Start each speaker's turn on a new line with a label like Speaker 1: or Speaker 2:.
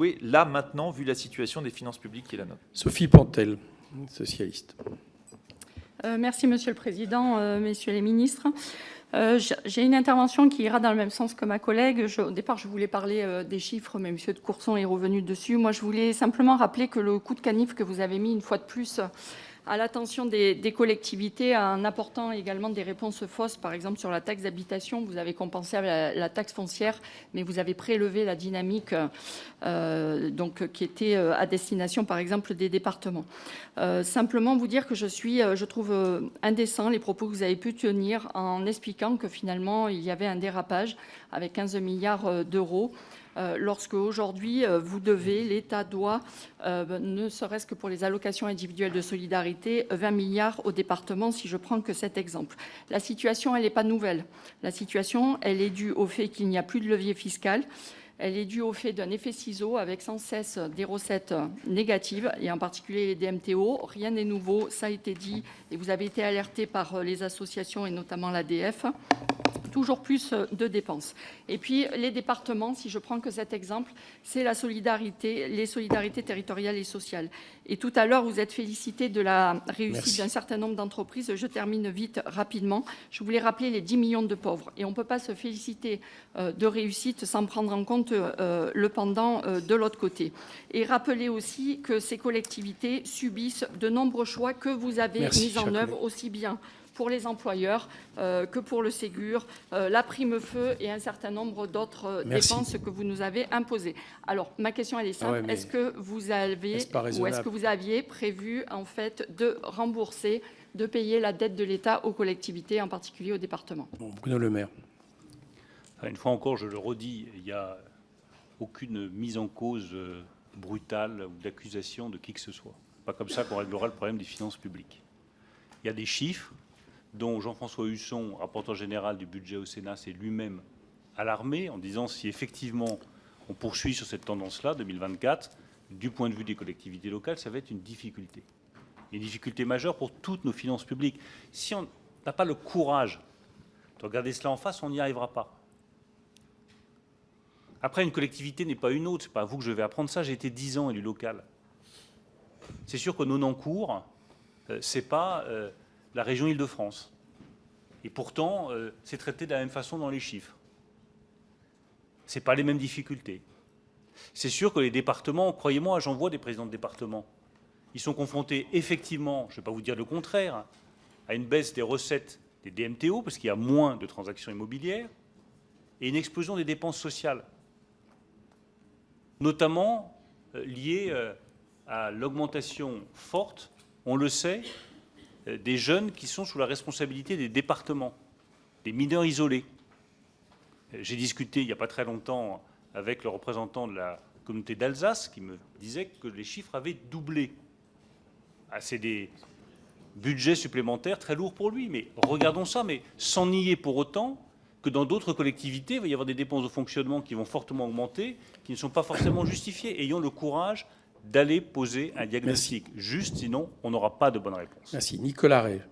Speaker 1: Oui, là, maintenant, vu la situation des finances publiques qui est la nôtre.
Speaker 2: Sophie Pantel, socialiste.
Speaker 3: Merci, Monsieur le Président, Messieurs les ministres. J'ai une intervention qui ira dans le même sens que ma collègue. Au départ, je voulais parler des chiffres, mais Monsieur de Courson est revenu dessus. Moi, je voulais simplement rappeler que le coup de canif que vous avez mis une fois de plus à l'attention des collectivités, en apportant également des réponses fausses, par exemple sur la taxe d'habitation, vous avez compensé la taxe foncière, mais vous avez prélevé la dynamique qui était à destination, par exemple, des départements. Simplement vous dire que je trouve indécent les propos que vous avez pu tenir en expliquant que finalement il y avait un dérapage avec 15 milliards d'euros. Lorsque aujourd'hui l'État doit, ne serait-ce que pour les allocations individuelles de solidarité, 20 milliards au département, si je prends que cet exemple. La situation, elle n'est pas nouvelle. La situation, elle est due au fait qu'il n'y a plus de levier fiscal. Elle est due au fait d'un effet ciseau avec sans cesse des recettes négatives, et en particulier les DMTO. Rien n'est nouveau, ça a été dit, et vous avez été alerté par les associations et notamment l'ADF. Toujours plus de dépenses. Et puis les départements, si je prends que cet exemple, c'est la solidarité, les solidarités territoriales et sociales. Et tout à l'heure, vous êtes félicité de la réussite d'un certain nombre d'entreprises. Je termine vite, rapidement. Je voulais rappeler les 10 millions de pauvres. Et on ne peut pas se féliciter de réussite sans prendre en compte le pendant de l'autre côté. Et rappeler aussi que ces collectivités subissent de nombreux choix que vous avez mis en œuvre, aussi bien pour les employeurs que pour le Ségur, la prime feu et un certain nombre d'autres dépenses que vous nous avez imposées. Alors, ma question, elle est simple. Est-ce que vous avez ou est-ce que vous aviez prévu, en fait, de rembourser, de payer la dette de l'État aux collectivités, en particulier aux départements?
Speaker 2: Bruno Le Maire.
Speaker 4: Une fois encore, je le redis, il n'y a aucune mise en cause brutale ou d'accusation de qui que ce soit. Pas comme ça qu'on réglera le problème des finances publiques. Il y a des chiffres dont Jean-François Husson, rapporteur général du budget au Sénat, s'est lui-même alarmé en disant si effectivement on poursuit sur cette tendance-là, 2024, du point de vue des collectivités locales, ça va être une difficulté majeure pour toutes nos finances publiques. Si on n'a pas le courage de regarder cela en face, on n'y arrivera pas. Après, une collectivité n'est pas une autre, c'est pas à vous que je vais apprendre ça, j'ai été 10 ans élu local. C'est sûr que Nonancourt, c'est pas la région Île-de-France. Et pourtant, c'est traité de la même façon dans les chiffres. Ce n'est pas les mêmes difficultés. C'est sûr que les départements, croyez-moi, j'en vois des présidents de départements, ils sont confrontés effectivement, je ne vais pas vous dire le contraire, à une baisse des recettes des DMTO, parce qu'il y a moins de transactions immobilières, et une explosion des dépenses sociales, notamment liées à l'augmentation forte, on le sait, des jeunes qui sont sous la responsabilité des départements, des mineurs isolés. J'ai discuté il n'y a pas très longtemps avec le représentant de la communauté d'Alsace qui me disait que les chiffres avaient doublé. Ah, c'est des budgets supplémentaires très lourds pour lui, mais regardons ça, mais sans nier pour autant que dans d'autres collectivités, il va y avoir des dépenses de fonctionnement qui vont fortement augmenter, qui ne sont pas forcément justifiées. Ayons le courage d'aller poser un diagnostic juste, sinon on n'aura pas de bonne réponse.
Speaker 2: Merci. Nicolas Ray.